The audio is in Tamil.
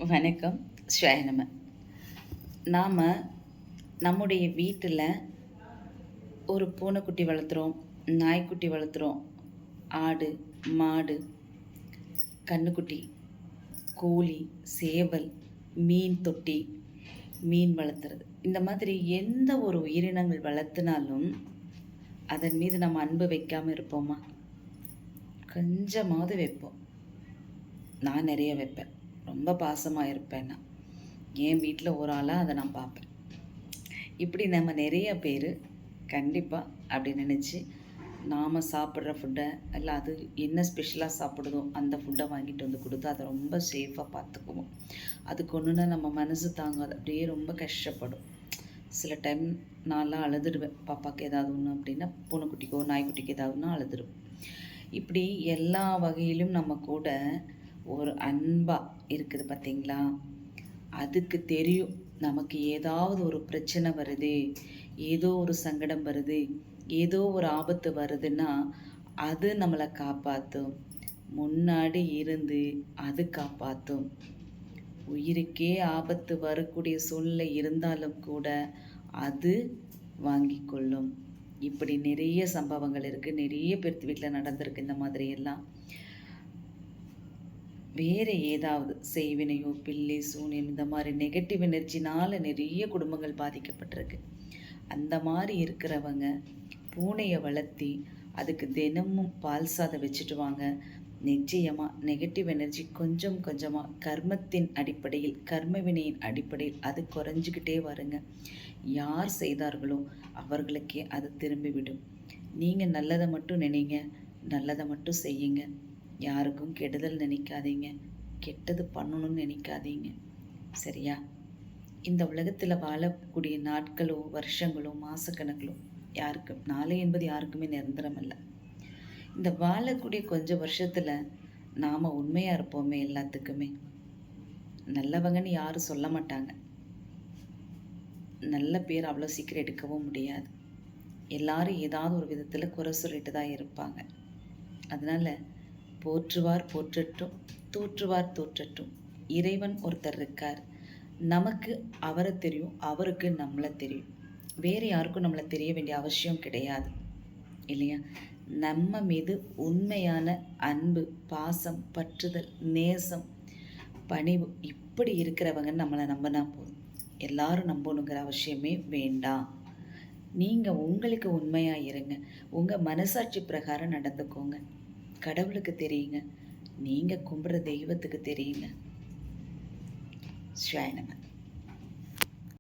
வணக்கம். ஸ்வயநம. நாம் நம்முடைய வீட்டில் ஒரு பூனைக்குட்டி வளர்த்துறோம், நாய்க்குட்டி வளர்த்துறோம், ஆடு, மாடு, கன்றுக்குட்டி, கோழி, சேவல், மீன் தொட்டி, மீன் வளர்த்துறது. இந்த மாதிரி எந்த ஒரு உயிரினங்கள் வளர்த்துனாலும் அதன் மீது நம்ம அன்பு வைக்காமல் இருப்போமா? கொஞ்சமாவது வைப்போம். நான் நிறைய வைப்பேன். ரொம்ப பாசமாக இருப்பேன். நான் என் வீட்டில் ஒரு ஆளாக அதை நான் பார்ப்பேன். இப்படி நம்ம நிறைய பேர் கண்டிப்பாக அப்படி நினச்சி நாம் சாப்பிட்ற ஃபுட்டை இல்லை அது என்ன ஸ்பெஷலாக சாப்பிடுதோ அந்த ஃபுட்டை வாங்கிட்டு வந்து கொடுத்து அதை ரொம்ப சேஃபாக பார்த்துக்குவோம். அதுக்கு ஒன்றுனா நம்ம மனசு தாங்காது, அப்படியே ரொம்ப கஷ்டப்படும். சில டைம் நான்லாம் அழுதுடுவேன். பாப்பாவுக்கு ஏதாவது ஒன்று அப்படின்னா, பூனைக்குட்டிக்கோ நாய்க்குட்டிக்கு ஏதாவதுன்னா அழுதுடுவேன். இப்படி எல்லா வகையிலும் நம்ம கூட ஒரு அன்பாக இருக்குது பார்த்திங்களா? அதுக்கு தெரியும் நமக்கு ஏதாவது ஒரு பிரச்சனை வருது, ஏதோ ஒரு சங்கடம் வருது, ஏதோ ஒரு ஆபத்து வருதுன்னா அது நம்மளை காப்பாற்றும். முன்னாடி இருந்து அது காப்பாற்றும். உயிருக்கே ஆபத்து வரக்கூடிய சூழ்நிலை இருந்தாலும் கூட அது வாங்கி கொள்ளும். இப்படி நிறைய சம்பவங்கள் இருக்குது. நிறைய பேர் வீட்டில் நடந்திருக்கு இந்த மாதிரியெல்லாம். வேறு ஏதாவது செய்வினையோ, பில்லி, சூனியம், இந்த மாதிரி நெகட்டிவ் எனர்ஜினால் நிறைய குடும்பங்கள் பாதிக்கப்பட்டிருக்கு. அந்த மாதிரி இருக்கிறவங்க பூனையை வளர்த்தி அதுக்கு தினமும் பால் சாதம் வச்சுட்டு வாங்க. நிச்சயமாக நெகட்டிவ் எனர்ஜி கொஞ்சம் கொஞ்சமாக கர்மத்தின் அடிப்படையில், கர்மவினையின் அடிப்படையில் அது குறைஞ்சிக்கிட்டே வருங்க. யார் செய்தார்களோ அவர்களுக்கே அது திரும்பிவிடும். நீங்கள் நல்லதை மட்டும் நினைங்க, நல்லதை மட்டும் செய்யுங்க. யாருக்கும் கெடுதல் நினைக்காதீங்க, கெட்டது பண்ணணும்னு நினைக்காதீங்க. சரியா? இந்த உலகத்தில் வாழக்கூடிய நாட்களோ, வருஷங்களோ, மாதக்கணக்கிலோ யாருக்கும் நாளை என்பது யாருக்குமே நிரந்தரம் இல்லை. இந்த வாழக்கூடிய கொஞ்சம் வருஷத்தில் நாம் உண்மையாக இருப்போமே எல்லாத்துக்குமே. நல்லவங்கன்னு யாரும் சொல்ல மாட்டாங்க. நல்ல பேர் அவ்வளோ சீக்கிரம் எடுக்கவும் முடியாது. எல்லாரும் ஏதாவது ஒரு விதத்தில் குறை சொல்லிட்டு தான் இருப்பாங்க. அதனால் போற்றுவார் போற்றட்டும், தூற்றுவார் தூற்றட்டும். இறைவன் ஒருத்தர் இருக்கார். நமக்கு அவரை தெரியும், அவருக்கு நம்மளை தெரியும். வேறு யாருக்கும் நம்மளை தெரிய வேண்டிய அவசியம் கிடையாது, இல்லையா? நம்ம மீது உண்மையான அன்பு, பாசம், பற்றுதல், நேசம், பணிவு இப்படி இருக்கிறவங்க நம்மளை நம்பினா போதும். எல்லாரும் நம்பணுங்கிற அவசியமே வேண்டாம். நீங்கள் உங்களுக்கு உண்மையாக இருங்க. உங்கள் மனசாட்சி பிரகாரம் நடந்துக்கோங்க. கடவுளுக்கு தெரியுங்க, நீங்கள் கும்பிட்ற தெய்வத்துக்கு தெரியுங்க. ஸ்வயநம.